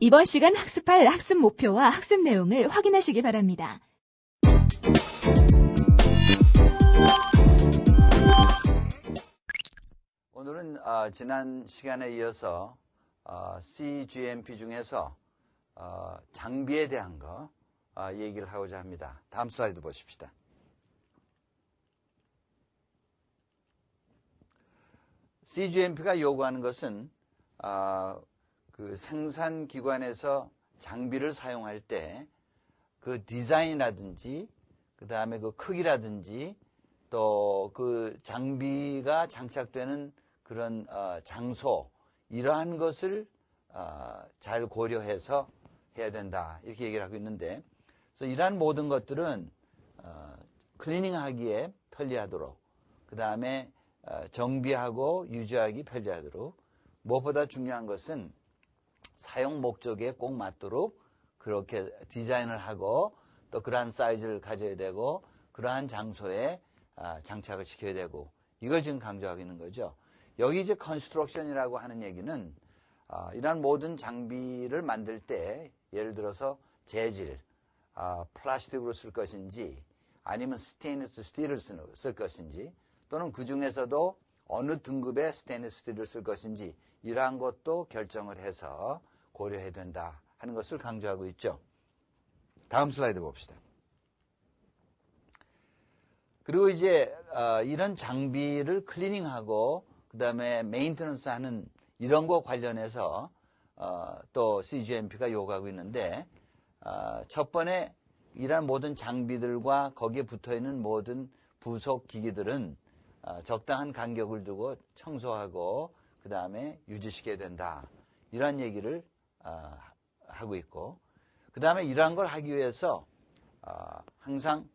이번 시간 학습할 학습 목표와 학습 내용을 확인하시기 바랍니다. 오늘은 지난 시간에 이어서 CGMP 중에서 장비에 대한 거 얘기를 하고자 합니다. 다음 슬라이드 보십시다. CGMP가 요구하는 것은 그 생산기관에서 장비를 사용할 때 그 디자인이라든지 그 다음에 그 크기라든지 또 그 장비가 장착되는 그런 장소 이러한 것을 잘 고려해서 해야 된다 이렇게 얘기를 하고 있는데, 그래서 이러한 모든 것들은 클리닝하기에 편리하도록, 그 다음에 정비하고 유지하기 편리하도록, 무엇보다 중요한 것은 사용 목적에 꼭 맞도록 그렇게 디자인을 하고 또 그러한 사이즈를 가져야 되고 그러한 장소에 장착을 시켜야 되고, 이걸 지금 강조하고 있는 거죠. 여기 이제 컨스트럭션이라고 하는 얘기는 이러한 모든 장비를 만들 때 예를 들어서 재질, 플라스틱으로 쓸 것인지 아니면 스테인리스 스틸을 쓸 것인지, 또는 그 중에서도 어느 등급의 스테인리스 스틸을 쓸 것인지 이러한 것도 결정을 해서 고려해야 된다 하는 것을 강조하고 있죠. 다음 슬라이드 봅시다. 그리고 이제 이런 장비를 클리닝하고 그 다음에 메인테넌스 하는 이런 거 관련해서 또 CGMP가 요구하고 있는데, 첫 번에 이러한 모든 장비들과 거기에 붙어있는 모든 부속 기기들은 적당한 간격을 두고 청소하고 그 다음에 유지시켜야 된다 이러한 얘기를 하고 있고, 그 다음에 이러한 걸 하기 위해서 항상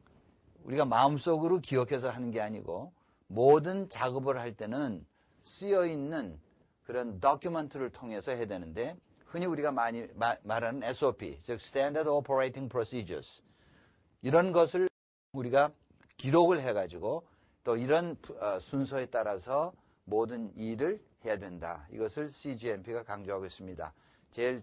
우리가 마음속으로 기억해서 하는 게 아니고 모든 작업을 할 때는 쓰여있는 그런 도큐멘트를 통해서 해야 되는데, 흔히 우리가 많이 말하는 SOP, 즉 Standard Operating Procedures, 이런 것을 우리가 기록을 해가지고 또 이런 순서에 따라서 모든 일을 해야 된다. 이것을 CGMP가 강조하고 있습니다. 제일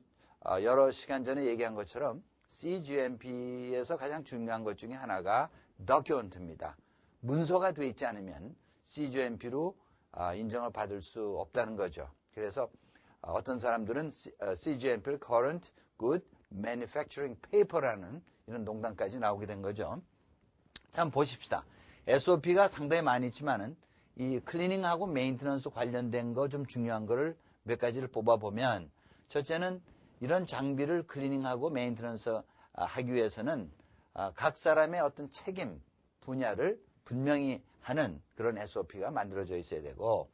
여러 시간 전에 얘기한 것처럼 CGMP에서 가장 중요한 것 중에 하나가 document입니다. 문서가 되어 있지 않으면 CGMP로 인정을 받을 수 없다는 거죠. 그래서 어떤 사람들은 CGMP를 Current Good Manufacturing Paper라는 이런 농담까지 나오게 된 거죠. 자, 한번 보십시다. SOP가 상당히 많이 있지만은 이 클리닝하고 메인테넌스 관련된 거 좀 중요한 거를 몇 가지를 뽑아보면, 첫째는 이런 장비를 클리닝하고 메인테넌스 하기 위해서는 각 사람의 어떤 책임 분야를 분명히 하는 그런 SOP가 만들어져 있어야 되고,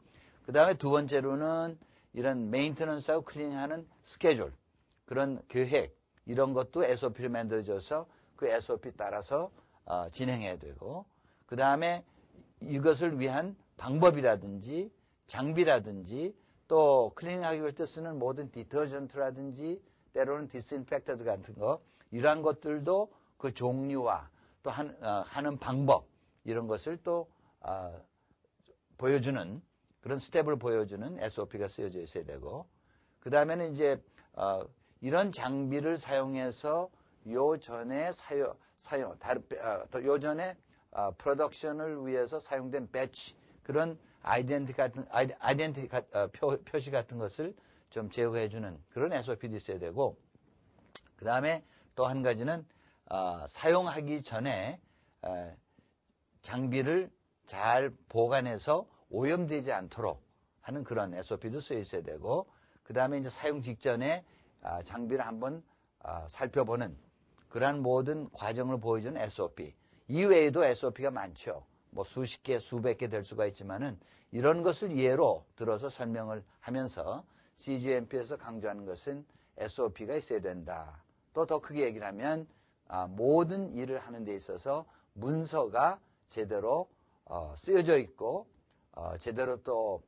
그 다음에 두 번째로는 이런 메인테넌스하고 클리닝하는 스케줄, 그런 계획, 이런 것도 SOP를 만들어져서 그 SOP 따라서 진행해야 되고, 그 다음에 이것을 위한 방법이라든지 장비라든지 또 클리닝하기 위해 쓰는 모든 디터전트라든지 때로는 디스인펙터드 같은 거, 이러한 것들도 그 종류와 또 하는 방법, 이런 것을 또 보여주는 그런 스텝을 보여주는 SOP가 쓰여져 있어야 되고, 그 다음에는 이제 이런 장비를 사용해서 요전에 요전에 프로덕션을 위해서 사용된 배치, 그런 아이덴티 표시 같은 것을 좀 제거해주는 그런 SOP도 있어야 되고, 그 다음에 또 한 가지는 사용하기 전에 장비를 잘 보관해서 오염되지 않도록 하는 그런 SOP도 쓰여 있어야 되고, 그 다음에 이제 사용 직전에 장비를 한번 살펴보는 그러한 모든 과정을 보여주는 SOP. 이외에도 SOP가 많죠. 뭐 수십 개, 수백 개 될 수가 있지만은 이런 것을 예로 들어서 설명을 하면서 CGMP에서 강조하는 것은 SOP가 있어야 된다. 또 더 크게 얘기를 하면 모든 일을 하는 데 있어서 문서가 제대로 쓰여져 있고 제대로 또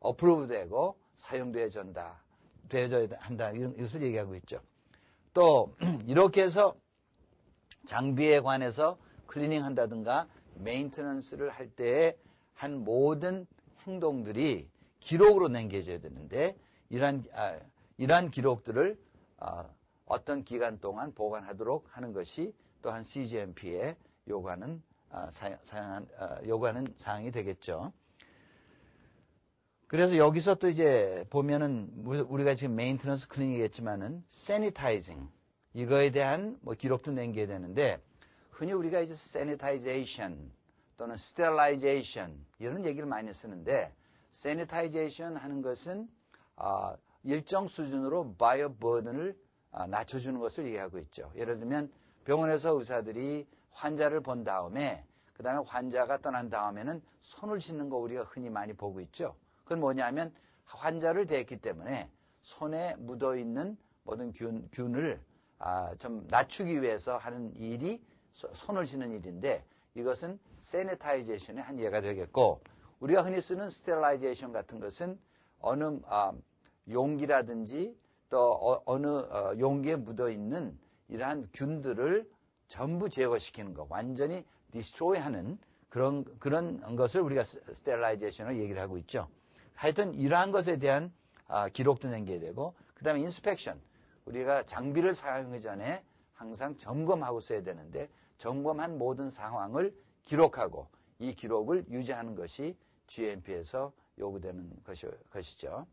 어프로브되고 사용되어야 한다. 이것을 얘기하고 있죠. 또 이렇게 해서 장비에 관해서 클리닝 한다든가 메인테넌스를 할 때에 한 모든 행동들이 기록으로 남겨져야 되는데 이러한 기록들을 어떤 기간 동안 보관하도록 하는 것이 또한 CGMP에 요구하는 사항이 되겠죠. 그래서 여기서 또 이제 보면은 우리가 지금 메인테넌스 클리닝이겠지만은 세니타이징 이거에 대한 뭐 기록도 남겨야 되는데 흔히 우리가 이제 세니타이제이션 또는 스테릴라이제이션 이런 얘기를 많이 쓰는데 세니타이제이션 하는 것은 일정 수준으로 바이오 버든을 낮춰주는 것을 얘기하고 있죠. 예를 들면 병원에서 의사들이 환자를 본 다음에 그 다음에 환자가 떠난 다음에는 손을 씻는 거 우리가 흔히 많이 보고 있죠. 그건 뭐냐면 환자를 대했기 때문에 손에 묻어있는 모든 균을 좀 낮추기 위해서 하는 일이 손을 씻는 일인데 이것은 세니타이제이션의 한 예가 되겠고 우리가 흔히 쓰는 스테릴라이제이션 같은 것은 어느 용기라든지 또 어느 용기에 묻어있는 이러한 균들을 전부 제거시키는 것, 완전히 디스트로이하는 그런 것을 우리가 스테릴라이제이션을 얘기를 하고 있죠. 하여튼 이러한 것에 대한 기록도 남겨야 되고 그 다음에 인스펙션, 우리가 장비를 사용하기 전에 항상 점검하고 써야 되는데 점검한 모든 상황을 기록하고 이 기록을 유지하는 것이 GMP에서 요구되는 것이죠.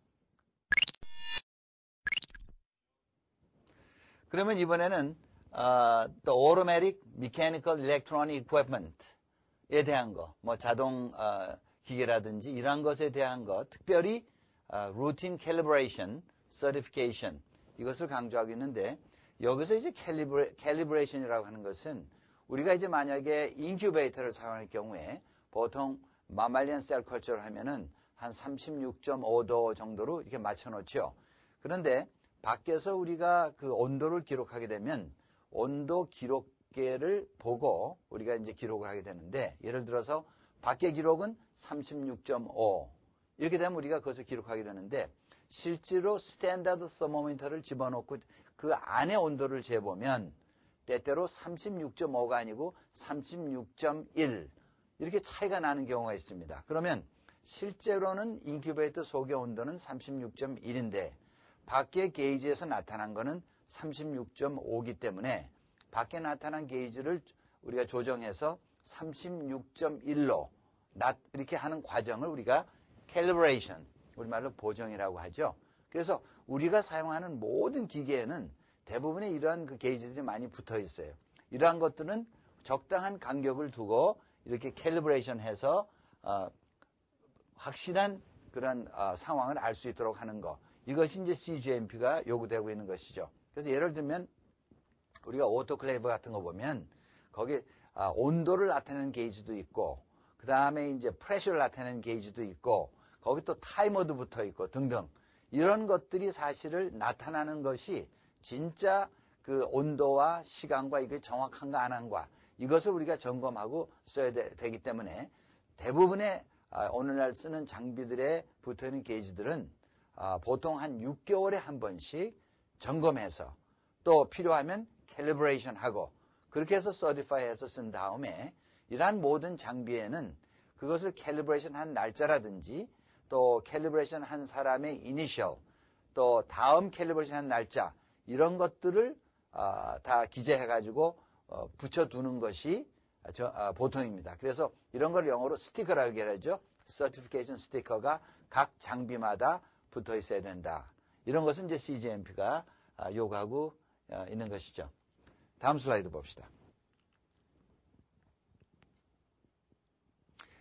그러면 이번에는 또 Automatic Mechanical Electronic Equipment에 대한 거, 뭐 자동 기계라든지 이러한 것에 대한 것, 특별히 Routine Calibration, Certification 이것을 강조하고 있는데 여기서 이제 Calibration이라고 하는 것은 우리가 이제 만약에 인큐베이터를 사용할 경우에 보통 마말리안 셀 컬처를 하면은 한 36.5도 정도로 이렇게 맞춰놓죠. 그런데 밖에서 우리가 그 온도를 기록하게 되면 온도 기록계를 보고 우리가 이제 기록을 하게 되는데 예를 들어서 밖의 기록은 36.5 이렇게 되면 우리가 그것을 기록하게 되는데 실제로 스탠다드 서모미터를 집어넣고 그 안에 온도를 재보면 때때로 36.5가 아니고 36.1 이렇게 차이가 나는 경우가 있습니다. 그러면 실제로는 인큐베이터 속의 온도는 36.1인데 밖의 게이지에서 나타난 거는 36.5이기 때문에 밖에 나타난 게이지를 우리가 조정해서 36.1로 이렇게 하는 과정을 우리가 calibration, 우리말로 보정이라고 하죠. 그래서 우리가 사용하는 모든 기계에는 대부분의 이러한 그 게이지들이 많이 붙어 있어요. 이러한 것들은 적당한 간격을 두고 이렇게 calibration 해서 확실한 그런 상황을 알 수 있도록 하는 거. 이것이 이제 CGMP가 요구되고 있는 것이죠. 그래서 예를 들면 우리가 오토클레이브 같은 거 보면 거기 온도를 나타내는 게이지도 있고 그 다음에 이제 프레셔를 나타내는 게이지도 있고 거기 또 타이머도 붙어 있고 등등 이런 것들이 사실을 나타나는 것이 진짜 그 온도와 시간과 이게 정확한가 안 한가 이것을 우리가 점검하고 써야 되기 때문에 대부분의 오늘날 쓰는 장비들에 붙어있는 게이지들은 보통 한 6개월에 한 번씩 점검해서 또 필요하면 캘리브레이션 하고 그렇게 해서 서티파이해서 쓴 다음에 이러한 모든 장비에는 그것을 캘리브레이션 한 날짜라든지 또 캘리브레이션 한 사람의 이니셜 또 다음 캘리브레이션 한 날짜 이런 것들을 다 기재해가지고 붙여두는 것이 보통입니다. 그래서 이런 걸 영어로 스티커라고 얘기하죠. 서티피케이션 스티커가 각 장비마다 붙어 있어야 된다. 이런 것은 이제 CGMP가 요구하고 있는 것이죠. 다음 슬라이드 봅시다.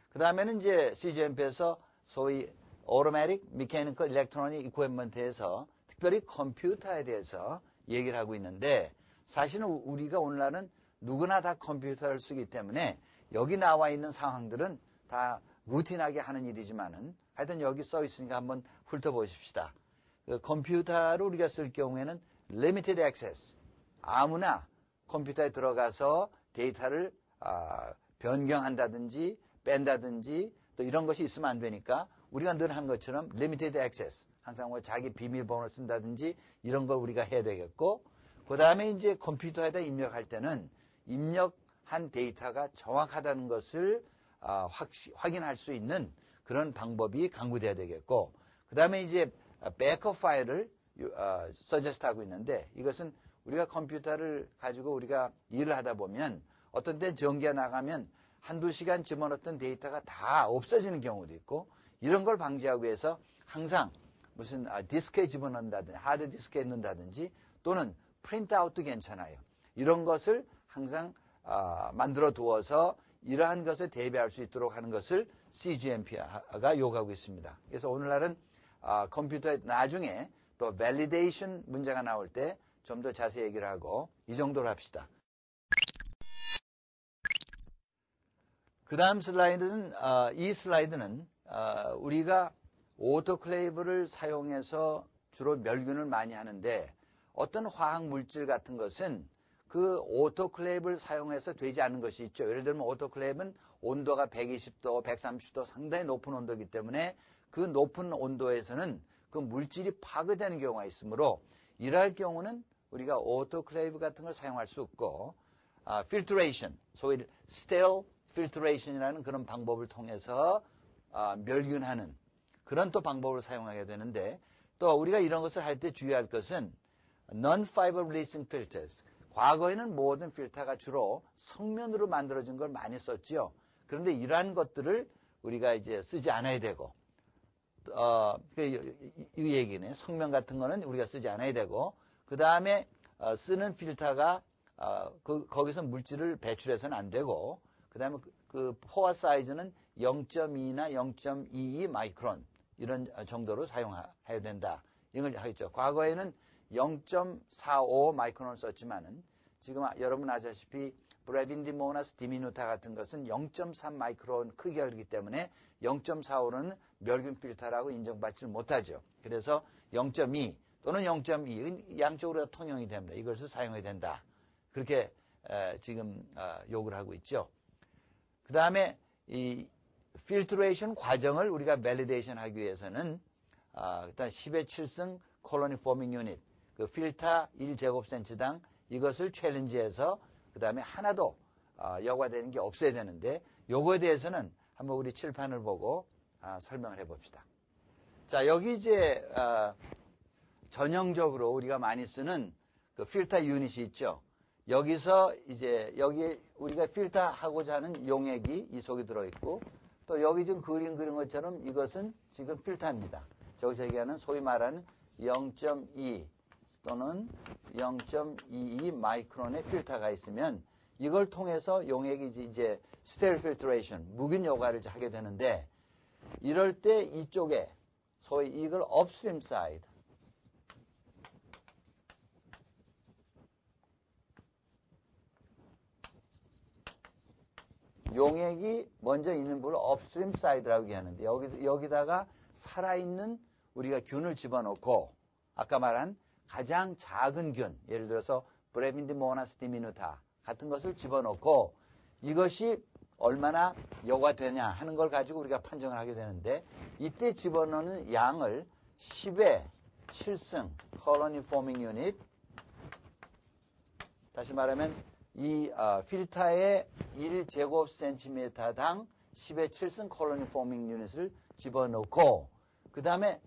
그 다음에는 이제 CGMP에서 소위 Automatic Mechanical Electronic Equipment에서 특별히 컴퓨터에 대해서 얘기를 하고 있는데 사실은 우리가 오늘날은 누구나 다 컴퓨터를 쓰기 때문에 여기 나와 있는 상황들은 다 루틴하게 하는 일이지만은 하여튼 여기 써 있으니까 한번 훑어보십시다. 그 컴퓨터를 우리가 쓸 경우에는 limited access. 아무나 컴퓨터에 들어가서 데이터를 변경한다든지 뺀다든지 또 이런 것이 있으면 안 되니까 우리가 늘 한 것처럼 limited access. 항상 뭐 자기 비밀번호를 쓴다든지 이런 걸 우리가 해야 되겠고 그 다음에 이제 컴퓨터에다 입력할 때는 입력한 데이터가 정확하다는 것을 확인할 수 있는 그런 방법이 강구돼야 되겠고, 그 다음에 이제 백업 파일을 서제스트하고 있는데, 이것은 우리가 컴퓨터를 가지고 우리가 일을 하다 보면 어떤 때 전기가 나가면 한두 시간 집어넣었던 데이터가 다 없어지는 경우도 있고, 이런 걸 방지하기 위해서 항상 무슨 디스크에 집어넣는다든지 하드 디스크에 넣는다든지 또는 프린트아웃도 괜찮아요. 이런 것을 항상 만들어 두어서 이러한 것을 대비할 수 있도록 하는 것을 CGMP가 요구하고 있습니다. 그래서 오늘날은 컴퓨터에 나중에 또 밸리데이션 문제가 나올 때 좀 더 자세히 얘기를 하고 이 정도로 합시다. 그 다음 슬라이드는 이 슬라이드는 우리가 오토클레이브를 사용해서 주로 멸균을 많이 하는데, 어떤 화학 물질 같은 것은 그 오토클레이브를 사용해서 되지 않는 것이 있죠. 예를 들면 오토클레이브는 온도가 120도, 130도 상당히 높은 온도이기 때문에 그 높은 온도에서는 그 물질이 파괴되는 경우가 있으므로, 이러할 경우는 우리가 오토클레이브 같은 걸 사용할 수 없고, 필트레이션, 소위 스테일 필트레이션이라는 그런 방법을 통해서 멸균하는 그런 또 방법을 사용하게 되는데, 또 우리가 이런 것을 할 때 주의할 것은 non-fiber releasing filters. 과거에는 모든 필터가 주로 성면으로 만들어진 걸 많이 썼죠. 그런데 이러한 것들을 우리가 이제 쓰지 않아야 되고, 이 얘기네. 성면 같은 거는 우리가 쓰지 않아야 되고, 그 다음에 쓰는 필터가 거기서 물질을 배출해서는 안 되고, 그 다음에 그 포화 사이즈는 0.2나 0.22 마이크론 이런 정도로 사용해야 된다. 이런 걸 하겠죠. 과거에는 0.45 마이크론을 썼지만은 지금 여러분 아시다시피 브레빈디모나스 디미누타 같은 것은 0.3 마이크론 크기가 그렇기 때문에 0.45는 멸균 필터라고 인정받지 못하죠. 그래서 0.2 또는 0.2 양쪽으로 통용이 됩니다. 이것을 사용해야 된다. 그렇게 지금 요구를 하고 있죠. 그 다음에 이 필트레이션 과정을 우리가 밸리데이션 하기 위해서는 일단 10의 7승 콜로니 포밍 유닛, 그 필터 1제곱센치당 이것을 챌린지해서 그 다음에 하나도 여과되는 게 없어야 되는데, 요거에 대해서는 한번 우리 칠판을 보고 설명을 해봅시다. 자, 여기 이제 전형적으로 우리가 많이 쓰는 그 필터 유닛이 있죠. 여기서 이제 여기에 우리가 필터하고자 하는 용액이 이 속에 들어있고, 또 여기 지금 그린 것처럼 이것은 지금 필터입니다. 저기서 얘기하는 소위 말하는 0.2 또는 0.22 마이크론의 필터가 있으면 이걸 통해서 용액이 이제 스테릴 필트레이션, 묵인 요과를 하게 되는데, 이럴 때 이쪽에 소위 이걸 업스트림 사이드, 용액이 먼저 있는 부분을 업스트림 사이드라고 얘기하는데, 여기다가 살아있는 우리가 균을 집어넣고, 아까 말한 가장 작은 균, 예를 들어서 브레빈디모나스 디미누타 같은 것을 집어넣고, 이것이 얼마나 여과되냐 하는 걸 가지고 우리가 판정을 하게 되는데, 이때 집어넣는 양을 10의 7승 콜로니 포밍 유닛, 다시 말하면 이 필터의 1제곱센티미터당 10의 7승 콜로니 포밍 유닛을 집어넣고, 그 다음에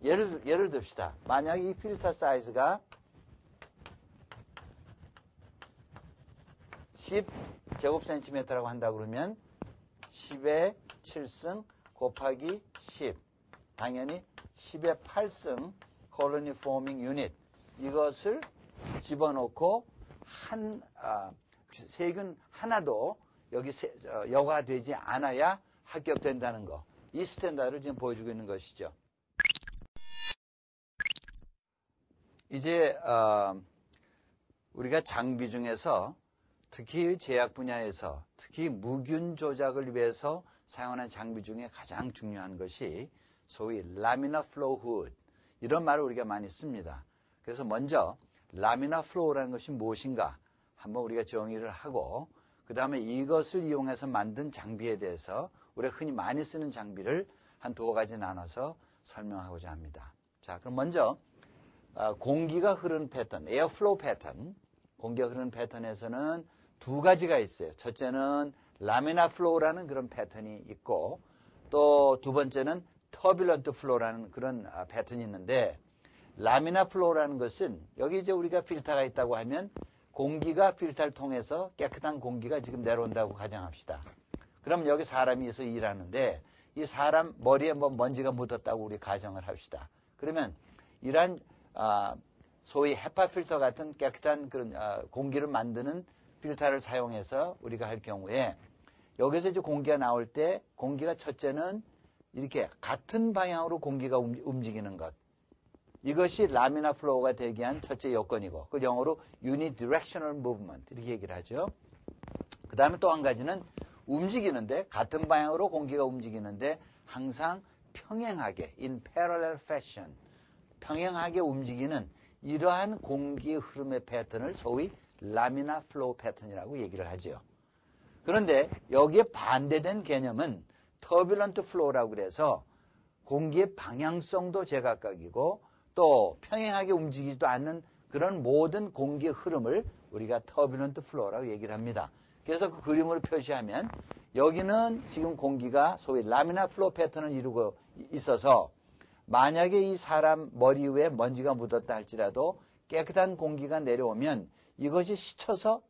예를 듭시다. 만약에 이 필터 사이즈가 10제곱센티미터라고 한다 그러면 10의 7승 곱하기 10, 당연히 10의 8승 콜로니 포밍 유닛, 이것을 집어넣고 세균 하나도 여기 여과되지 않아야 합격된다는 거, 이 스탠다드를 지금 보여주고 있는 것이죠. 이제 우리가 장비 중에서 특히 제약 분야에서 특히 무균 조작을 위해서 사용하는 장비 중에 가장 중요한 것이 소위 라미나 플로우 후드, 이런 말을 우리가 많이 씁니다. 그래서 먼저 라미나 플로우라는 것이 무엇인가 한번 우리가 정의를 하고, 그 다음에 이것을 이용해서 만든 장비에 대해서 우리가 흔히 많이 쓰는 장비를 한 두 가지 나눠서 설명하고자 합니다. 자, 그럼 먼저 공기가 흐르는 패턴, 에어플로우 패턴. 공기가 흐르는 패턴에서는 두 가지가 있어요. 첫째는 라미나 플로우라는 그런 패턴이 있고 또 두 번째는 터뷸런트 플로우라는 그런 패턴이 있는데 라미나 플로우라는 것은 여기 이제 우리가 필터가 있다고 하면 공기가 필터를 통해서 깨끗한 공기가 지금 내려온다고 가정합시다. 그럼 여기 사람이 있어 일하는데 이 사람 머리에 뭐 먼지가 묻었다고 우리 가정을 합시다. 그러면 이러한 소위 헤파 필터 같은 깨끗한 그런 공기를 만드는 필터를 사용해서 우리가 할 경우에 여기서 이제 공기가 나올 때 공기가 첫째는 이렇게 같은 방향으로 공기가 움직이는 것. 이것이 라미나 플로우가 되기 위한 첫째 요건이고 그 영어로 unidirectional movement 이렇게 얘기를 하죠. 그 다음에 또 한 가지는 움직이는데 같은 방향으로 공기가 움직이는데 항상 평행하게 in parallel fashion 평행하게 움직이는 이러한 공기의 흐름의 패턴을 소위 라미나 플로우 패턴이라고 얘기를 하죠. 그런데 여기에 반대된 개념은 터뷸런트 플로우라고 그래서 공기의 방향성도 제각각이고 또 평행하게 움직이지도 않는 그런 모든 공기의 흐름을 우리가 터뷸런트 플로우라고 얘기를 합니다. 그래서 그 그림으로 표시하면 여기는 지금 공기가 소위 라미나 플로우 패턴을 이루고 있어서 만약에 이 사람 머리 위에 먼지가 묻었다 할지라도 깨끗한 공기가 내려오면 이것이 스쳐서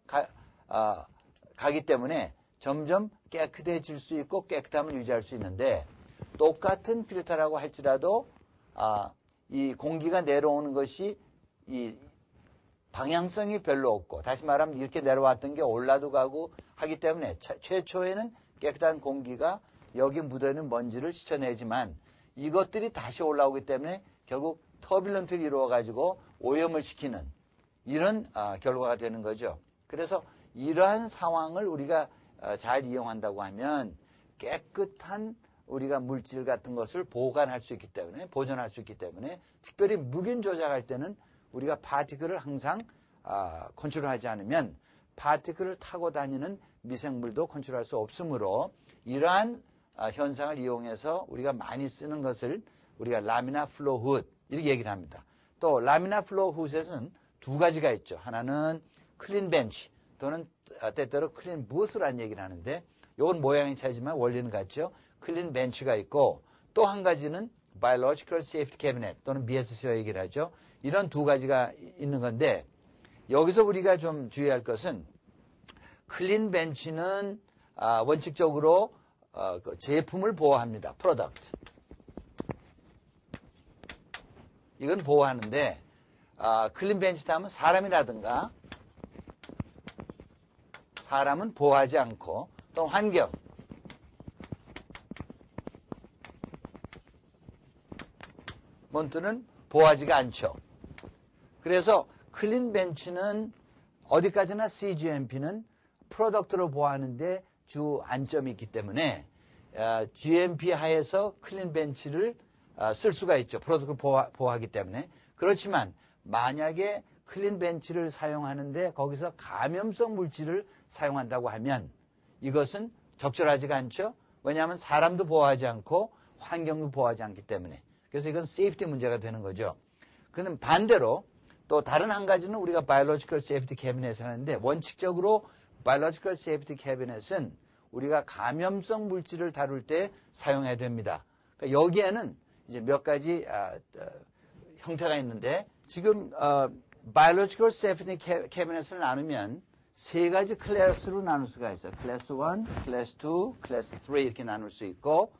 가기 때문에 점점 깨끗해질 수 있고 깨끗함을 유지할 수 있는데 똑같은 필터라고 할지라도 이 공기가 내려오는 것이 이 방향성이 별로 없고 다시 말하면 이렇게 내려왔던 게 올라도 가고 하기 때문에 최초에는 깨끗한 공기가 여기 묻어있는 먼지를 씻어내지만 이것들이 다시 올라오기 때문에 결국 터뷸런트를 이루어가지고 오염을 시키는 이런 결과가 되는 거죠. 그래서 이러한 상황을 우리가 잘 이용한다고 하면 깨끗한 우리가 물질 같은 것을 보관할 수 있기 때문에 보존할 수 있기 때문에 특별히 무균 조작할 때는 우리가 파티클을 항상 컨트롤하지 않으면 파티클을 타고 다니는 미생물도 컨트롤할 수 없으므로 이러한 현상을 이용해서 우리가 많이 쓰는 것을 우리가 라미나 플로우 훗 이렇게 얘기를 합니다. 또 라미나 플로우 훗에서는 두 가지가 있죠. 하나는 클린 벤치 또는 때때로 클린 부스라는 얘기를 하는데 이건 모양이 차이지만 원리는 같죠. 클린 벤치가 있고 또 한 가지는 Biological Safety Cabinet 또는 BSC라고 얘기를 하죠. 이런 두 가지가 있는 건데 여기서 우리가 좀 주의할 것은 클린 벤치는 원칙적으로 그 제품을 보호합니다. 프로덕트. 이건 보호하는데 클린 벤치다 하면 사람이라든가 사람은 보호하지 않고 또 환경 몬트는 보호하지가 않죠. 그래서 클린 벤치는 어디까지나 CGMP는 프로덕트로 보호하는데 주 안점이 있기 때문에 GMP 하에서 클린 벤치를 쓸 수가 있죠. 프로덕트를 보호하기 때문에. 그렇지만 만약에 클린 벤치를 사용하는데 거기서 감염성 물질을 사용한다고 하면 이것은 적절하지가 않죠. 왜냐하면 사람도 보호하지 않고 환경도 보호하지 않기 때문에. 그래서 이건 세이프티 문제가 되는 거죠. 그는 반대로 또 다른 한 가지는 우리가 바이올로지컬 세이프티 캐비넷을 하는데 원칙적으로 바이올로지컬 세이프티 캐비넷은 우리가 감염성 물질을 다룰 때 사용해야 됩니다. 그러니까 여기에는 이제 몇 가지 형태가 있는데 지금 바이올로지컬 세이프티 캐비넷을 나누면 세 가지 클래스로 나눌 수가 있어요. 클래스 1, 클래스 2, 클래스 3 이렇게 나눌 수 있고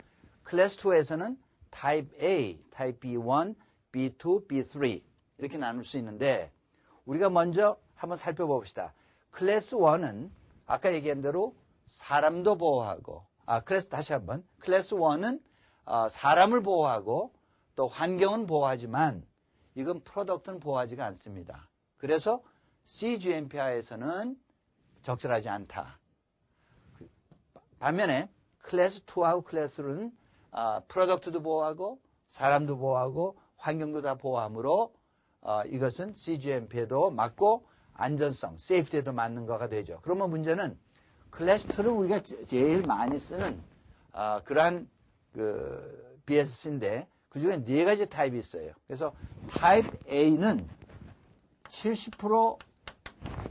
클래스 2에서는 타입 A, 타입 B1, B2, B3 이렇게 나눌 수 있는데 우리가 먼저 한번 살펴봅시다. 클래스 1은 아까 얘기한 대로 사람도 보호하고 다시 한번 클래스 1은 사람을 보호하고 또 환경은 보호하지만 이건 프로덕트는 보호하지가 않습니다. 그래서 CGMP하에서는 적절하지 않다. 반면에 클래스 2하고 클래스 3는 프로덕트도 보호하고 사람도 보호하고 환경도 다 보호하므로 이것은 CGMP에도 맞고 안전성, 세이프티에도 맞는 거가 되죠. 그러면 문제는 클래스 2를 우리가 제일 많이 쓰는 그러한 BSC인데 그중에 네 가지 타입이 있어요. 그래서 타입 A는 70%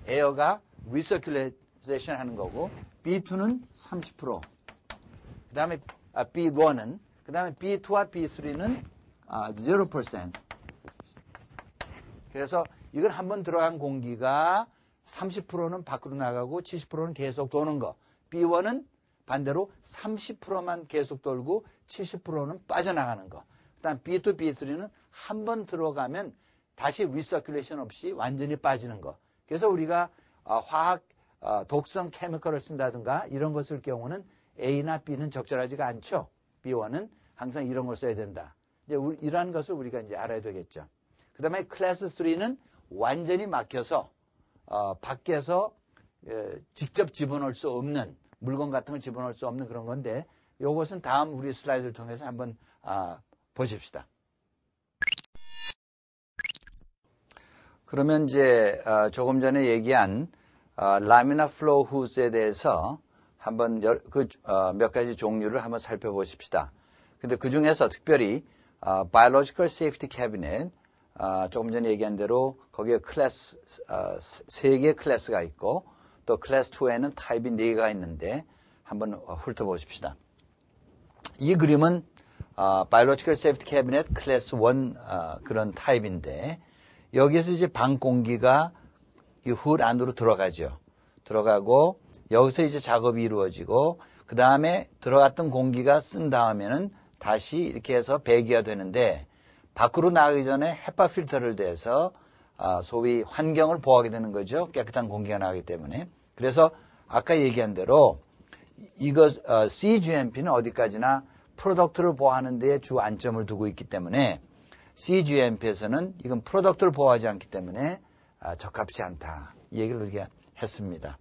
에어가 리서큘레이트 세션 하는 거고, B2는 30%. 그 다음에 B1은, 그 다음에 B2와 B3는 0%. 그래서 이건 한번 들어간 공기가 30%는 밖으로 나가고 70%는 계속 도는 거. B1은 반대로 30%만 계속 돌고 70%는 빠져나가는 거. 그 다음 B2, B3는 한번 들어가면 다시 리서큘레이션 없이 완전히 빠지는 거. 그래서 우리가 화학 독성 케미컬을 쓴다든가 이런 거 쓸 경우는 A나 B는 적절하지가 않죠. B1은 항상 이런 걸 써야 된다. 이제 이러한 것을 우리가 이제 알아야 되겠죠. 그 다음에 클래스 3는 완전히 막혀서 밖에서 직접 집어넣을 수 없는 물건 같은 걸 집어넣을 수 없는 그런 건데 이것은 다음 우리 슬라이드를 통해서 한번 보십시다. 그러면 이제 조금 전에 얘기한 라미나 플로우 후스에 대해서 한번 몇 가지 종류를 한번 살펴보십시다. 근데 그 중에서 특별히 Biological Safety Cabinet 조금 전에 얘기한 대로 거기에 클래스 3개의 클래스가 있고 또 클래스 2에는 타입이 4개가 있는데 한번 훑어보십시다. 이 그림은 Biological Safety Cabinet 클래스 1 그런 타입인데 여기에서 이제 방 공기가 이 훗 안으로 들어가죠. 들어가고 여기서 이제 작업이 이루어지고 그 다음에 들어갔던 공기가 쓴 다음에는 다시 이렇게 해서 배기가 되는데 밖으로 나가기 전에 헤파 필터를 대서 소위 환경을 보호하게 되는 거죠. 깨끗한 공기가 나가기 때문에. 그래서 아까 얘기한 대로 이거 CGMP는 어디까지나 프로덕트를 보호하는 데에 주 안점을 두고 있기 때문에 CGMP에서는 이건 프로덕트를 보호하지 않기 때문에 적합치 않다. 이 얘기를 우리가 했습니다.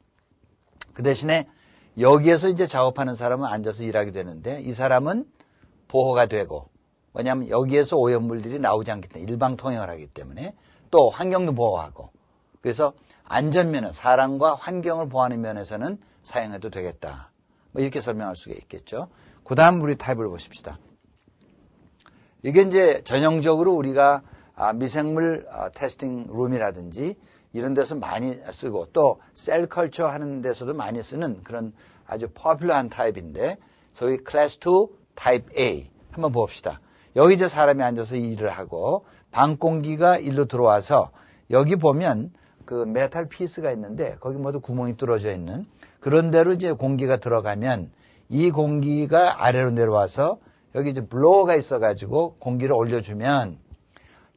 그 대신에 여기에서 이제 작업하는 사람은 앉아서 일하게 되는데 이 사람은 보호가 되고 왜냐하면 여기에서 오염물들이 나오지 않기 때문에 일방 통행을 하기 때문에 또 환경도 보호하고 그래서 안전면은 사람과 환경을 보호하는 면에서는 사용해도 되겠다. 뭐 이렇게 설명할 수가 있겠죠. 그 다음 우리 타입을 보십시다. 이게 이제 전형적으로 우리가 미생물 테스팅 룸이라든지 이런 데서 많이 쓰고 또 셀 컬처 하는 데서도 많이 쓰는 그런 아주 포퓰러한 타입인데 소위 클래스 2 타입 A 한번 봅시다. 여기 이제 사람이 앉아서 일을 하고 방 공기가 일로 들어와서 여기 보면 그 메탈 피스가 있는데 거기 모두 구멍이 뚫어져 있는 그런 데로 이제 공기가 들어가면 이 공기가 아래로 내려와서 여기 이제 블로어가 있어가지고 공기를 올려주면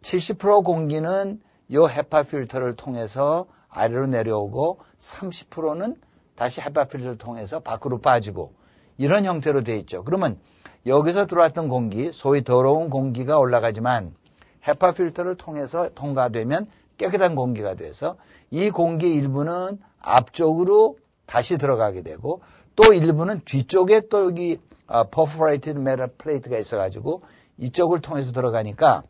70% 공기는 요 헤파 필터를 통해서 아래로 내려오고 30%는 다시 헤파 필터를 통해서 밖으로 빠지고 이런 형태로 돼 있죠. 그러면 여기서 들어왔던 공기, 소위 더러운 공기가 올라가지만 헤파 필터를 통해서 통과되면 깨끗한 공기가 돼서 이 공기의 일부는 앞쪽으로 다시 들어가게 되고 또 일부는 뒤쪽에 또 여기 perforated metal plate가 있어가지고 이쪽을 통해서 들어가니까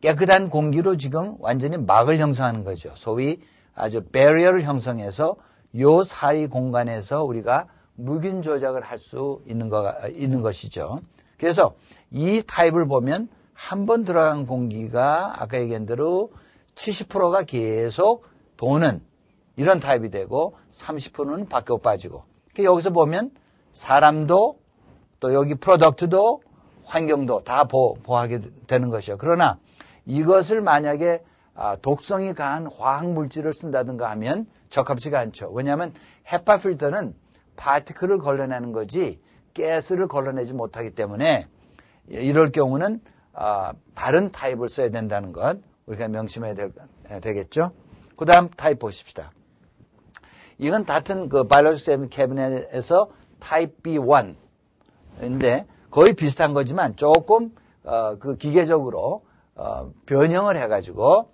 깨끗한 공기로 지금 완전히 막을 형성하는 거죠. 소위 아주 배리어를 형성해서 요 사이 공간에서 우리가 무균 조작을 할 수 있는 것이죠. 그래서 이 타입을 보면 한 번 들어간 공기가 아까 얘기한 대로 70%가 계속 도는 이런 타입이 되고 30%는 밖으로 빠지고 여기서 보면 사람도 또 여기 프로덕트도 환경도 다 보호하게 되는 것이요. 그러나 이것을 만약에 독성이 강한 화학물질을 쓴다든가 하면 적합지가 않죠. 왜냐하면 헤파 필터는 파티클을 걸러내는 거지 가스를 걸러내지 못하기 때문에 이럴 경우는 다른 타입을 써야 된다는 것 우리가 명심해야 되겠죠. 그 다음 타입 보십시다. 이건 같은 그 바이올로직 캐비넷에서 타입 B1인데 거의 비슷한 거지만 조금 그 기계적으로 변형을 해가지고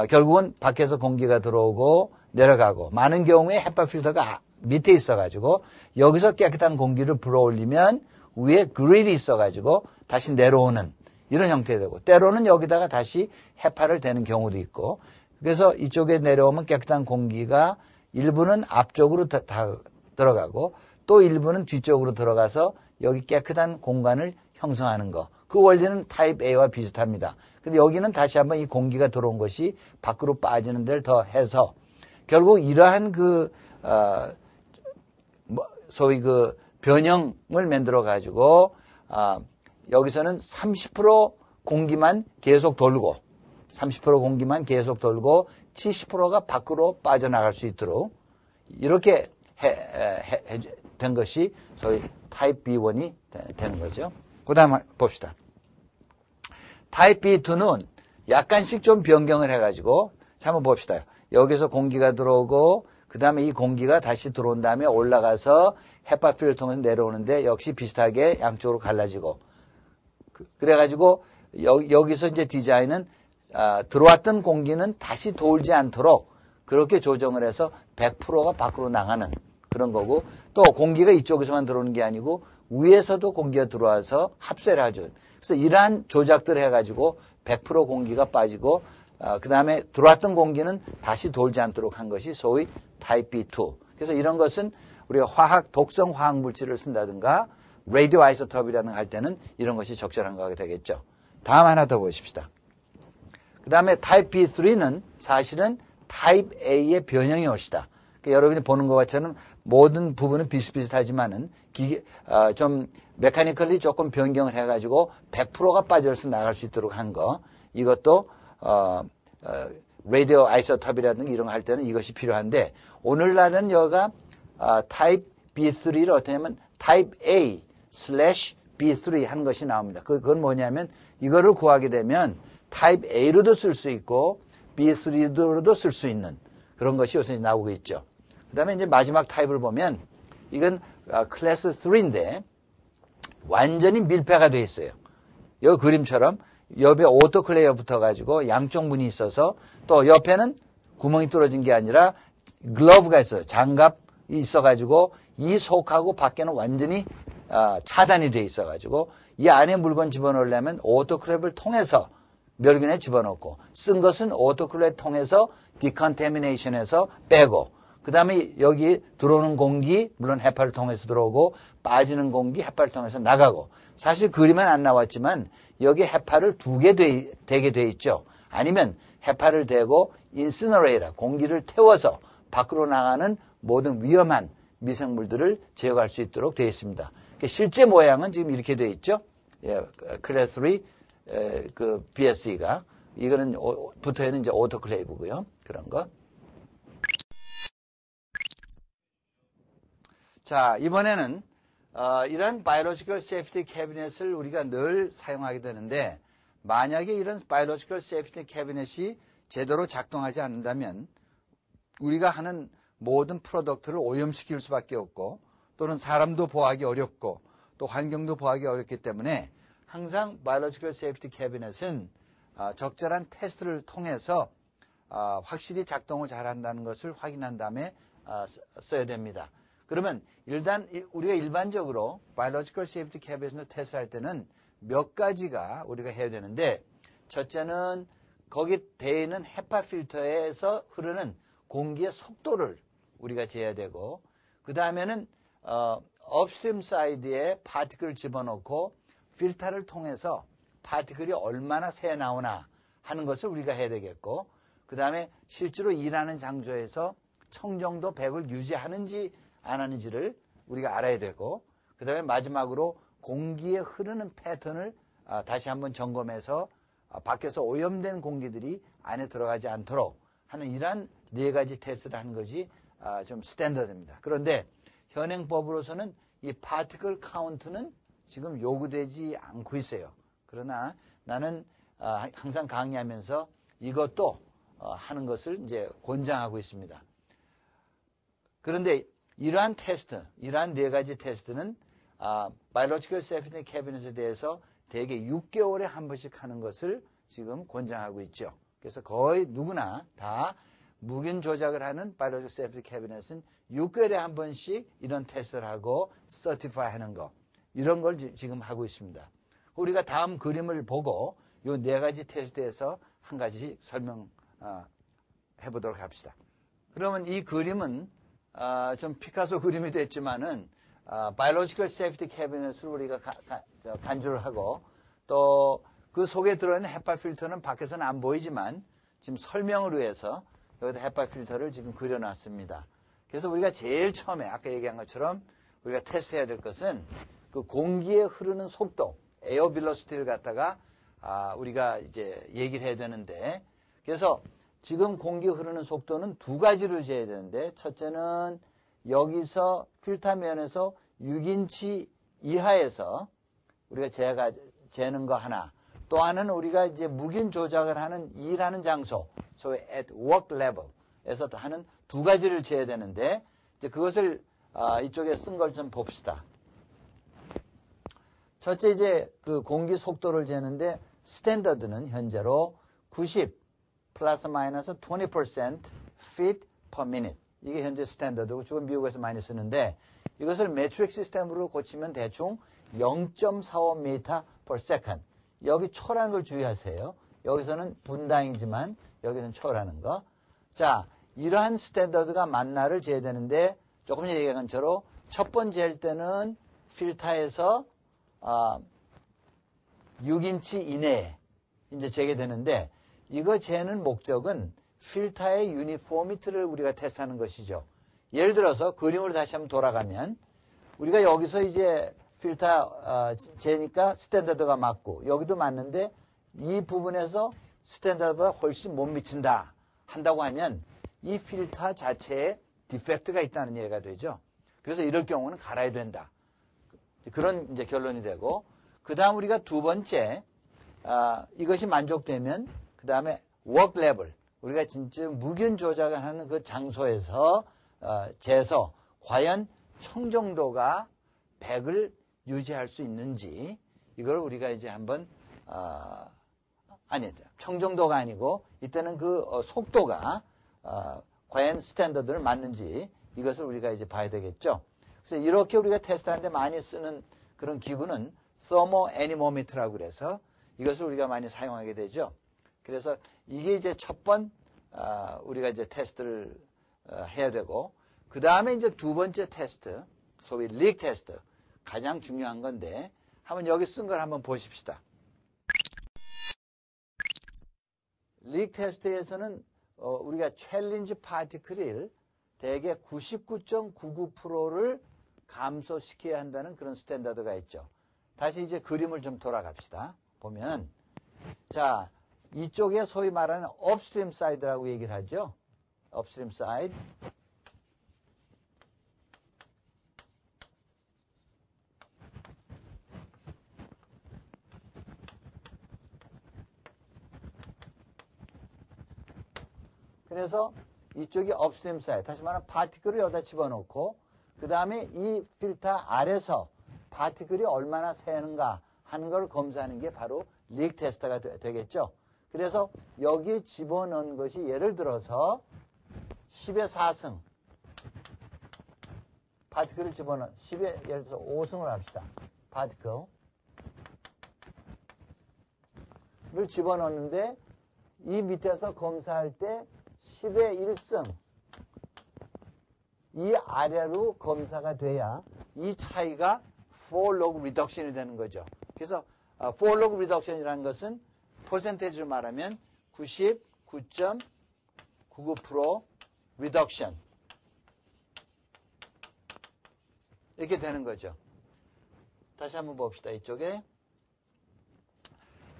결국은 밖에서 공기가 들어오고 내려가고 많은 경우에 헤파 필터가 밑에 있어가지고 여기서 깨끗한 공기를 불어올리면 위에 그릴이 있어가지고 다시 내려오는 이런 형태가 되고 때로는 여기다가 다시 헤파를 대는 경우도 있고 그래서 이쪽에 내려오면 깨끗한 공기가 일부는 앞쪽으로 다 들어가고 또 일부는 뒤쪽으로 들어가서 여기 깨끗한 공간을 형성하는 거. 그 원리는 타입 A와 비슷합니다. 근데 여기는 다시 한번 이 공기가 들어온 것이 밖으로 빠지는 데를 더 해서 결국 이러한 그 소위 그 변형을 만들어 가지고 여기서는 30% 공기만 계속 돌고 30% 공기만 계속 돌고 70%가 밖으로 빠져나갈 수 있도록 이렇게 된 것이 소위 타입 B1이 되는 거죠. 그 다음 봅시다. 타입 B2는 약간씩 좀 변경을 해가지고 자, 한번 봅시다. 여기서 공기가 들어오고 그 다음에 이 공기가 다시 들어온 다음에 올라가서 헤파 필터를 통해서 내려오는데 역시 비슷하게 양쪽으로 갈라지고 그래가지고 여기서 이제 디자인은 들어왔던 공기는 다시 돌지 않도록 그렇게 조정을 해서 100%가 밖으로 나가는 그런 거고 또 공기가 이쪽에서만 들어오는 게 아니고 위에서도 공기가 들어와서 합세를 하죠. 그래서 이러한 조작들을 해가지고 100% 공기가 빠지고 그 다음에 들어왔던 공기는 다시 돌지 않도록 한 것이 소위 타입 B2. 그래서 이런 것은 우리가 독성 화학 물질을 쓴다든가 라디오 아이소톱이라는 거 할 때는 이런 것이 적절한 거가 되겠죠. 다음 하나 더 보십시다. 그 다음에 타입 B3는 사실은 타입 A의 변형이 옳시다. 그러니까 여러분이 보는 것처럼 모든 부분은 비슷비슷하지만은 좀 메카니컬리 조금 변경을 해가지고 100%가 빠져서 나갈 수 있도록 한 거. 이것도 라디오 아이소톱이라든가 이런 거 할 때는 이것이 필요한데 오늘날은 여기가 타입 B3를 어떻게 하면 타입 A/B3 하는 것이 나옵니다. 그건 뭐냐면 이거를 구하게 되면 타입 A로도 쓸 수 있고 B3로도 쓸 수 있는 그런 것이 요새 나오고 있죠. 그 다음에 이제 마지막 타입을 보면 이건 클래스 3인데 완전히 밀폐가 되어 있어요. 이 그림처럼 옆에 오토클레이어 붙어가지고 양쪽 문이 있어서 또 옆에는 구멍이 뚫어진 게 아니라 글러브가 있어요. 장갑이 있어가지고 이 속하고 밖에는 완전히 차단이 돼 있어가지고 이 안에 물건 집어넣으려면 오토클레이어를 통해서 멸균에 집어넣고 쓴 것은 오토클레이어 통해서 디컨테미네이션해서 빼고 그 다음에 여기 들어오는 공기 물론 헤파를 통해서 들어오고 빠지는 공기 헤파를 통해서 나가고 사실 그림은 안 나왔지만 여기 헤파를 2개 되게 돼 있죠. 아니면 헤파를 대고 인시너레이터 공기를 태워서 밖으로 나가는 모든 위험한 미생물들을 제거할 수 있도록 되어 있습니다. 실제 모양은 지금 이렇게 되어 있죠. 예, 클래스 3 그 BSE가 이거는 붙어 있는 이제 오토클레이브고요. 그런 거. 자, 이번에는 이런 바이오로지컬 세이프티 캐비넷을 우리가 늘 사용하게 되는데 만약에 이런 바이오로지컬 세이프티 캐비넷이 제대로 작동하지 않는다면 우리가 하는 모든 프로덕트를 오염시킬 수밖에 없고 또는 사람도 보호하기 어렵고 또 환경도 보호하기 어렵기 때문에 항상 바이오로지컬 세이프티 캐비넷은 적절한 테스트를 통해서 확실히 작동을 잘한다는 것을 확인한 다음에 써야 됩니다. 그러면 일단 우리가 일반적으로 바이오로지컬 세이프티 캐비넷을 테스트할 때는 몇 가지가 우리가 해야 되는데 첫째는 거기 되어 있는 헤파 필터에서 흐르는 공기의 속도를 우리가 재야 되고 그 다음에는 업스트림 사이드에 파티클을 집어넣고 필터를 통해서 파티클이 얼마나 새 나오나 하는 것을 우리가 해야 되겠고 그 다음에 실제로 일하는 장소에서 청정도 100을 유지하는지 안 하는지를 우리가 알아야 되고 그 다음에 마지막으로 공기에 흐르는 패턴을 다시 한번 점검해서 밖에서 오염된 공기들이 안에 들어가지 않도록 하는 이러한 4가지 테스트를 하는 것이 좀 스탠더드입니다. 그런데 현행법으로서는 이 파티클 카운트는 지금 요구되지 않고 있어요. 그러나 나는 항상 강의하면서 이것도 하는 것을 이제 권장하고 있습니다. 그런데 이러한 테스트, 이러한 4가지 테스트는 바이오로지컬 세이프티 캐비넷에 대해서 대개 6개월에 한 번씩 하는 것을 지금 권장하고 있죠. 그래서 거의 누구나 다 무균 조작을 하는 바이오로지컬 세이프티 캐비넷은 6개월에 한 번씩 이런 테스트를 하고 서티파이 하는 거 이런 걸 지금 하고 있습니다. 우리가 다음 그림을 보고 이 4가지 테스트에서 한 가지씩 설명해 보도록 합시다. 그러면 이 그림은 좀 피카소 그림이 됐지만은 바이오로지컬 세이프티 캐비넷을 우리가 간주를 하고 또 그 속에 들어있는 헤파 필터는 밖에서는 안 보이지만 지금 설명을 위해서 여기다 헤파 필터를 지금 그려놨습니다. 그래서 우리가 제일 처음에 아까 얘기한 것처럼 우리가 테스트해야 될 것은 그 공기에 흐르는 속도, 에어 빌로시티를 갖다가 우리가 이제 얘기를 해야 되는데, 그래서 지금 공기 흐르는 속도는 두 가지로 재야 되는데, 첫째는 여기서 필터 면에서 6인치 이하에서 우리가 재는 거 하나, 또 하나는 우리가 이제 무균 조작을 하는 일하는 장소, 소위 at work level에서 하는 두 가지를 재야 되는데, 이제 그것을 이쪽에 쓴 걸 좀 봅시다. 첫째 이제 그 공기 속도를 재는데 스탠더드는 현재로 90 플러스 마이너스 20% feet per minute. 이게 현재 스탠더드고 지금 미국에서 많이 쓰는데 이것을 메트릭 시스템으로 고치면 대충 0.45m per second. 여기 초라는 걸 주의하세요. 여기서는 분당이지만 여기는 초라는 거. 자, 이러한 스탠더드가 만나를 재야 되는데 조금 전에 얘기한 것처럼 첫 번 잴 때는 필터에서 6인치 이내에 이제 재게 되는데 이거 재는 목적은 필터의 유니포미티를 우리가 테스트하는 것이죠. 예를 들어서 그림으로 다시 한번 돌아가면 우리가 여기서 이제 필터 재니까 스탠더드가 맞고 여기도 맞는데 이 부분에서 스탠더드보다 훨씬 못 미친다 한다고 하면 이 필터 자체에 디펙트가 있다는 얘기가 되죠. 그래서 이럴 경우는 갈아야 된다. 그런 이제 결론이 되고, 그 다음 우리가 두 번째, 이것이 만족되면, 그 다음에 work level, 우리가 진짜 무균 조작을 하는 그 장소에서, 재서, 과연 청정도가 100을 유지할 수 있는지, 이걸 우리가 이제 한번, 청정도가 아니고, 이때는 그 속도가, 과연 스탠더드를 맞는지, 이것을 우리가 이제 봐야 되겠죠. 그래서 이렇게 우리가 테스트하는데 많이 쓰는 그런 기구는 서머 애니모미터라고 그래서 이것을 우리가 많이 사용하게 되죠. 그래서 이게 이제 첫 번 우리가 이제 테스트를 해야 되고 그 다음에 이제 두 번째 테스트, 소위 릭 테스트 가장 중요한 건데 한번 여기 쓴 걸 한번 보십시다. 릭 테스트에서는 우리가 챌린지 파티클을 대개 99.99%를 감소시켜야 한다는 그런 스탠다드가 있죠. 다시 이제 그림을 좀 돌아갑시다. 보면 자 이쪽에 소위 말하는 업스트림 사이드라고 얘기를 하죠. 업스트림 사이드. 그래서 이쪽이 업스트림 사이드. 다시 말하면 파티클을 여기다 집어넣고 그 다음에 이 필터 아래서 파티클이 얼마나 새는가 하는 걸 검사하는 게 바로 릭 테스트가 되겠죠. 그래서 여기에 집어넣은 것이 예를 들어서 10의 4승 파티클을 집어넣은 10의 예를 들어서 5승을 합시다. 파티클을 집어넣는데 이 밑에서 검사할 때 10의 1승 이 아래로 검사가 돼야 이 차이가 fall log reduction이 되는 거죠. 그래서 fall log reduction이라는 것은 퍼센테이지로 말하면 99.99% reduction 이렇게 되는 거죠. 다시 한번 봅시다. 이쪽에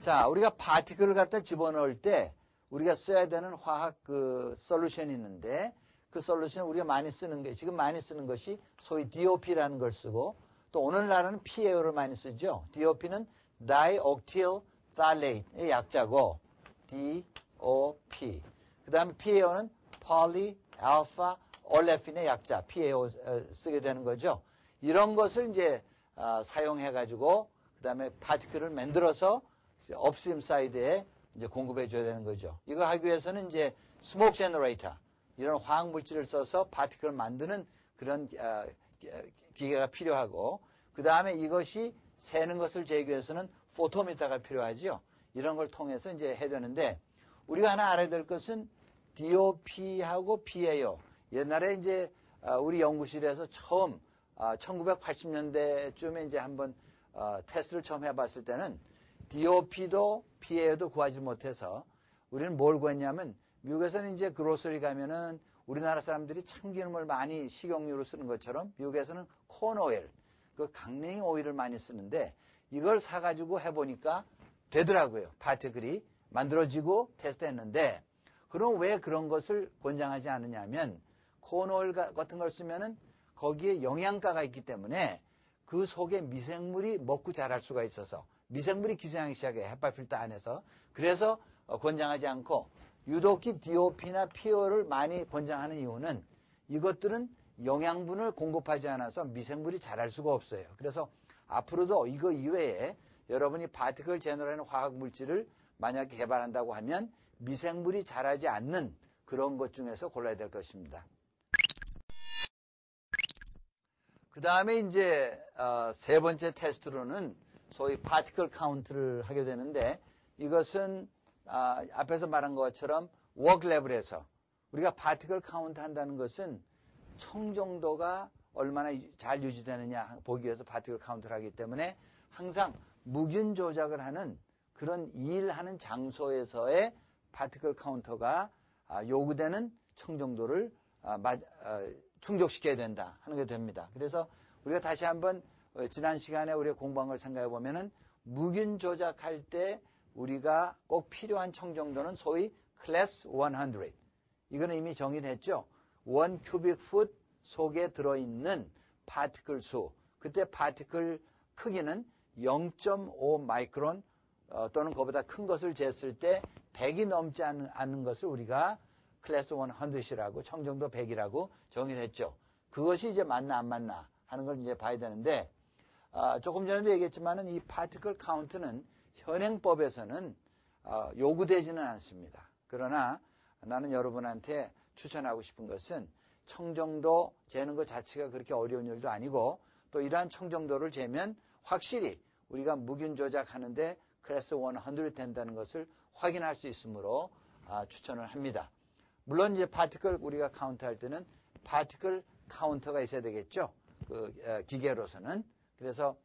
자 우리가 파티클을 갖다 집어넣을 때 우리가 써야 되는 화학 그 솔루션이 있는데 그 솔루션을 우리가 많이 쓰는 게 지금 많이 쓰는 것이 소위 DOP라는 걸 쓰고 또 오늘날은 PAO를 많이 쓰죠. DOP는 dioctyl phthalate의 약자고 DOP. 그 다음에 PAO는 poly alpha olef인의 약자 PAO 쓰게 되는 거죠. 이런 것을 이제 사용해 가지고 그 다음에 파티클을 만들어서 업스트림 사이드에 이제 공급해 줘야 되는 거죠. 이거 하기 위해서는 이제 스모크 제너레이터 이런 화학 물질을 써서 파티클을 만드는 그런 기계가 필요하고 그 다음에 이것이 새는 것을 재기 위해서는 포토미터가 필요하죠. 이런 걸 통해서 이제 해야 되는데 우리가 하나 알아야 될 것은 DOP하고 PAO 옛날에 이제 우리 연구실에서 처음 1980년대쯤에 이제 한번 테스트를 처음 해봤을 때는 DOP도 PAO도 구하지 못해서 우리는 뭘 구했냐면 미국에서는 이제 그로서리 가면은 우리나라 사람들이 참기름을 많이 식용유로 쓰는 것처럼 미국에서는 콘 오일, 그 강냉이 오일을 많이 쓰는데 이걸 사가지고 해보니까 되더라고요. 파티클이 만들어지고 테스트했는데 그럼 왜 그런 것을 권장하지 않느냐면 콘 오일 같은 걸 쓰면은 거기에 영양가가 있기 때문에 그 속에 미생물이 먹고 자랄 수가 있어서 미생물이 기생하기 시작해요. 햇발 필터 안에서. 그래서 권장하지 않고 유독히 DOP나 PO를 많이 권장하는 이유는 이것들은 영양분을 공급하지 않아서 미생물이 자랄 수가 없어요. 그래서 앞으로도 이거 이외에 여러분이 파티클 제너레이는 화학 물질을 만약에 개발한다고 하면 미생물이 자라지 않는 그런 것 중에서 골라야 될 것입니다. 그 다음에 이제 세 번째 테스트로는 소위 파티클 카운트를 하게 되는데 이것은 앞에서 말한 것처럼 워크랩을에서 우리가 파티클 카운트 한다는 것은 청정도가 얼마나 잘 유지되느냐 보기 위해서 파티클 카운트를 하기 때문에 항상 무균 조작을 하는 그런 일하는 장소에서의 파티클 카운터가 요구되는 청정도를 충족시켜야 된다 하는 게 됩니다. 그래서 우리가 다시 한번 지난 시간에 우리가 공부한 걸 생각해 보면은 무균 조작할 때 우리가 꼭 필요한 청정도는 소위 클래스 100. 이거는 이미 정의를 했죠. 1 cubic 속에 들어있는 파티클 수. 그때 파티클 크기는 0.5 마이크론 또는 그보다 큰 것을 쟀을 때 100이 넘지 않는 것을 우리가 클래스 100이라고 청정도 100이라고 정의를 했죠. 그것이 이제 맞나 안 맞나 하는 걸 이제 봐야 되는데 조금 전에도 얘기했지만은 이 파티클 카운트는 현행법에서는 요구되지는 않습니다. 그러나 나는 여러분한테 추천하고 싶은 것은 청정도 재는 것 자체가 그렇게 어려운 일도 아니고 또 이러한 청정도를 재면 확실히 우리가 무균 조작하는데 클래스 100 된다는 것을 확인할 수 있으므로 추천을 합니다. 물론 이제 파티클 우리가 카운트할 때는 파티클 카운터가 있어야 되겠죠. 그 기계로서는. 그래서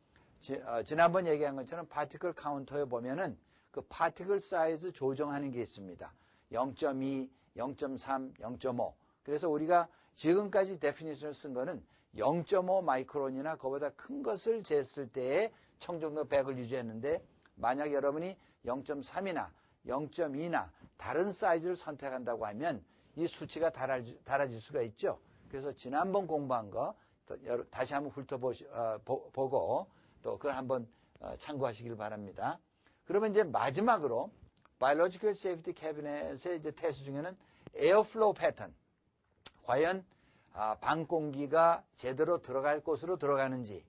지난번 얘기한 것처럼 파티클 카운터에 보면은 그 파티클 사이즈 조정하는 게 있습니다. 0.2, 0.3, 0.5. 그래서 우리가 지금까지 데피니션을 쓴 거는 0.5 마이크론이나 그보다 큰 것을 쟀을 때의 청정도 100을 유지했는데 만약 여러분이 0.3이나 0.2나 다른 사이즈를 선택한다고 하면 이 수치가 달라질 수가 있죠. 그래서 지난번 공부한 거 다시 한번 훑어보고 또 그걸 한번 참고하시길 바랍니다. 그러면 이제 마지막으로 Biological Safety Cabinet의 이제 테스트 중에는 에어플로우 패턴. 과연 방 공기가 제대로 들어갈 곳으로 들어가는지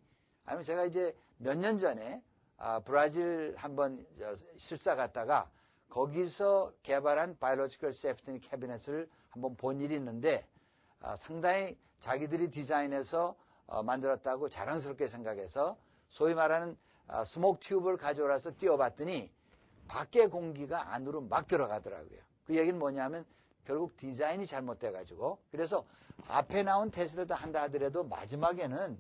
아니면 제가 이제 몇 년 전에 브라질 한번 실사 갔다가 거기서 개발한 바이올로지컬 세프티 캐비넷을 한번 본 일이 있는데 상당히 자기들이 디자인해서 만들었다고 자랑스럽게 생각해서 소위 말하는 스모크 튜브를 가져와서 띄워봤더니 밖에 공기가 안으로 막 들어가더라고요. 그 얘기는 뭐냐면 결국 디자인이 잘못돼가지고 그래서 앞에 나온 테스트를 다 한다 하더라도 마지막에는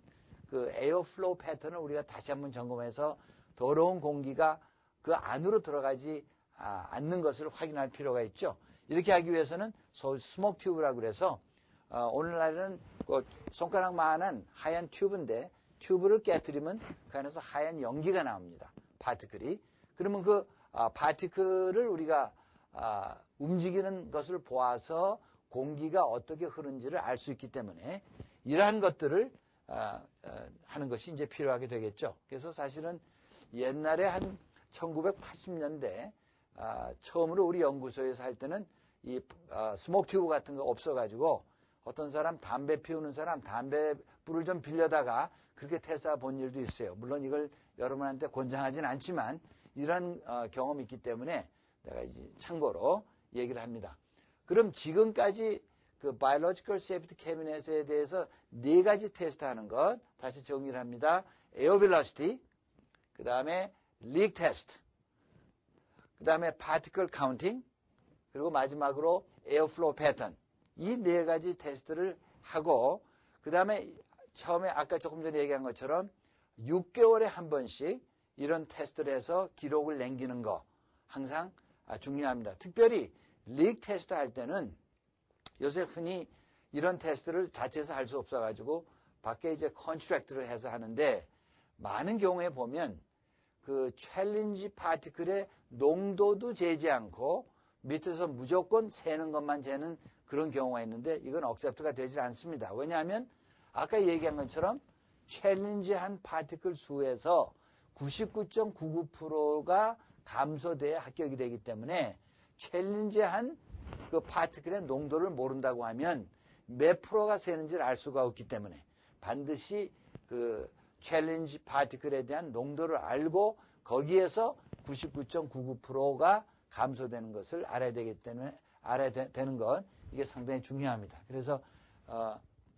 그 에어플로우 패턴을 우리가 다시 한번 점검해서 더러운 공기가 그 안으로 들어가지 않는 것을 확인할 필요가 있죠. 이렇게 하기 위해서는 소위 스모크 튜브라고 그래서 오늘날에는 그 손가락만한 하얀 튜브인데 튜브를 깨뜨리면 그 안에서 하얀 연기가 나옵니다. 파티클이. 그러면 그 파티클을 우리가 움직이는 것을 보아서 공기가 어떻게 흐르는지를 알 수 있기 때문에 이러한 것들을 하는 것이 이제 필요하게 되겠죠. 그래서 사실은 옛날에 한 1980년대 처음으로 우리 연구소에서 할 때는 이 스모크 튜브 같은 거 없어가지고 어떤 사람 담배 피우는 사람 담배 불을 좀 빌려다가 그렇게 테스트해 본 일도 있어요. 물론 이걸 여러분한테 권장하지는 않지만 이런 경험이 있기 때문에 내가 이제 참고로 얘기를 합니다. 그럼 지금까지 그 Biological Safety Cabinet에 대해서 4가지 테스트하는 것 다시 정리를 합니다. Air Velocity, 그 다음에 Leak Test, 그 다음에 Particle Counting, 그리고 마지막으로 Airflow Pattern. 이 4가지 테스트를 하고 그 다음에 처음에 아까 조금 전에 얘기한 것처럼 6개월에 한 번씩 이런 테스트를 해서 기록을 남기는 거 항상 중요합니다. 특별히 리크 테스트 할 때는 요새 흔히 이런 테스트를 자체에서 할 수 없어가지고 밖에 이제 컨트랙트를 해서 하는데 많은 경우에 보면 그 챌린지 파티클의 농도도 재지 않고 밑에서 무조건 세는 것만 재는 그런 경우가 있는데 이건 억셉트가 되질 않습니다. 왜냐하면 아까 얘기한 것처럼 챌린지한 파티클 수에서 99.99%가 감소돼야 합격이 되기 때문에 챌린지한 그 파티클의 농도를 모른다고 하면 몇 프로가 새는지를 알 수가 없기 때문에 반드시 그 챌린지 파티클에 대한 농도를 알고 거기에서 99.99%가 감소되는 것을 알아야 되기 때문에 알아야 되는 것 이게 상당히 중요합니다. 그래서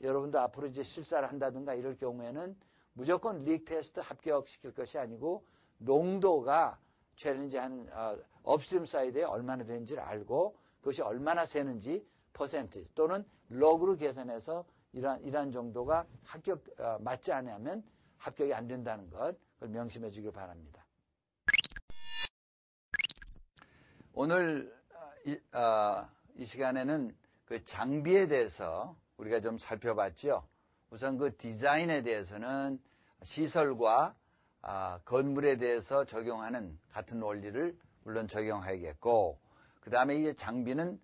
여러분도 앞으로 이제 실사를 한다든가 이럴 경우에는 무조건 릭 테스트 합격시킬 것이 아니고 농도가 챌린지하는 업스트림 사이드에 얼마나 되는지를 알고 그것이 얼마나 새는지 퍼센트 또는 럭으로 계산해서 이러한 정도가 합격 맞지 않으면 합격이 안 된다는 것 그걸 명심해 주길 바랍니다. 오늘 이 시간에는 그 장비에 대해서 우리가 좀 살펴봤죠. 우선 그 디자인에 대해서는 시설과 건물에 대해서 적용하는 같은 원리를 물론 적용해야겠고 그 다음에 이 장비는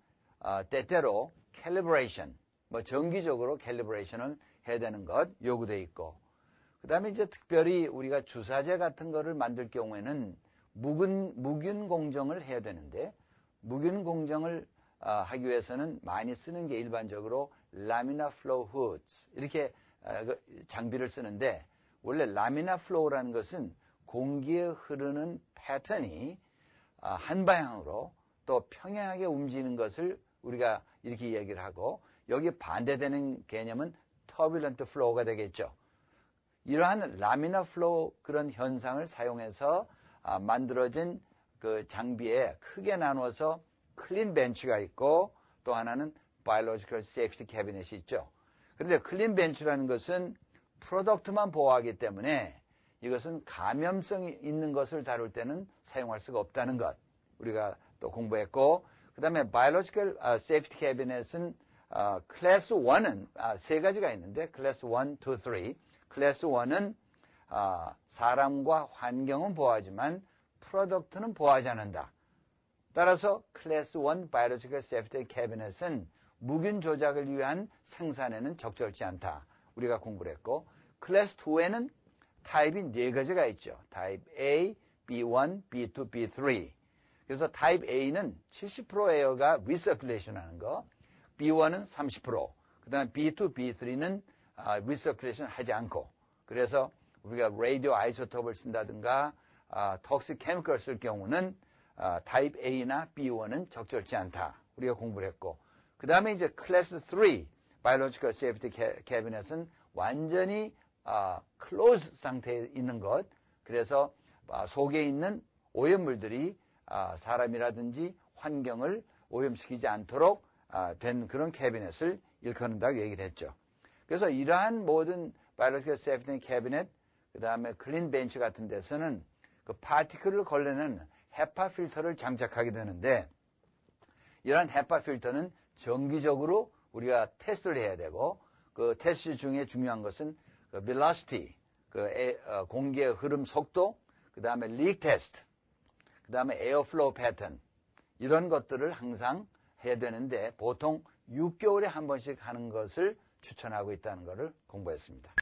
때때로 캘리브레이션 뭐 정기적으로 캘리브레이션을 해야 되는 것 요구되어 있고 그 다음에 이제 특별히 우리가 주사제 같은 거를 만들 경우에는 무균 공정을 해야 되는데 무균 공정을 하기 위해서는 많이 쓰는 게 일반적으로 라미나 플로우 후드스 이렇게 장비를 쓰는데 원래 라미나 플로우라는 것은 공기에 흐르는 패턴이 한 방향으로 또 평행하게 움직이는 것을 우리가 이렇게 얘기를 하고 여기 반대되는 개념은 터뷸런트 플로우가 되겠죠. 이러한 라미나 플로우 그런 현상을 사용해서 만들어진 그 장비에 크게 나누어서 클린 벤치가 있고 또 하나는 바이올로지컬 세이프티 캐비넷이 있죠. 그런데 클린 벤치라는 것은 프로덕트만 보호하기 때문에 이것은 감염성이 있는 것을 다룰 때는 사용할 수가 없다는 것 우리가 또 공부했고 그 다음에 바이올로지컬 세이프티 캐비넷은 클래스 1은 세 가지가 있는데 클래스 1, 2, 3 클래스 1은 사람과 환경은 보호하지만 프로덕트는 보호하지 않는다. 따라서 클래스 1 바이올로지컬 세이프티 캐비넷은 무균 조작을 위한 생산에는 적절치 않다. 우리가 공부를 했고 클래스 2에는 타입이 네 가지가 있죠. 타입 A, B1, B2, B3. 그래서 타입 A는 70% 에어가 리서큘레이션 하는 거, B1은 30%, 그 다음에 B2, B3는 리서큘레이션 하지 않고, 그래서 우리가 라디오 아이소톱을 쓴다든가, 톡식 케미컬을 쓸 경우는 타입 A나 B1은 적절치 않다. 우리가 공부를 했고, 그 다음에 이제 클래스 3, 바이올로지컬 세이프티 캐비넷은 완전히 클로즈 상태에 있는 것, 그래서 속에 있는 오염물들이 사람이라든지 환경을 오염시키지 않도록 된 그런 캐비넷을 일컫는다고 얘기를 했죠. 그래서 이러한 모든 바이올로지컬 세이프티 캐비넷, 그 다음에 클린 벤치 같은 데서는 그 파티클을 걸러내는 헤파 필터를 장착하게 되는데 이러한 헤파 필터는 정기적으로 우리가 테스트를 해야 되고 그 테스트 중에 중요한 것은 그 velocity, 공기의 흐름 속도, 그 다음에 leak test, 그 다음에 airflow pattern 이런 것들을 항상 해야 되는데 보통 6개월에 한 번씩 하는 것을 추천하고 있다는 것을 공부했습니다.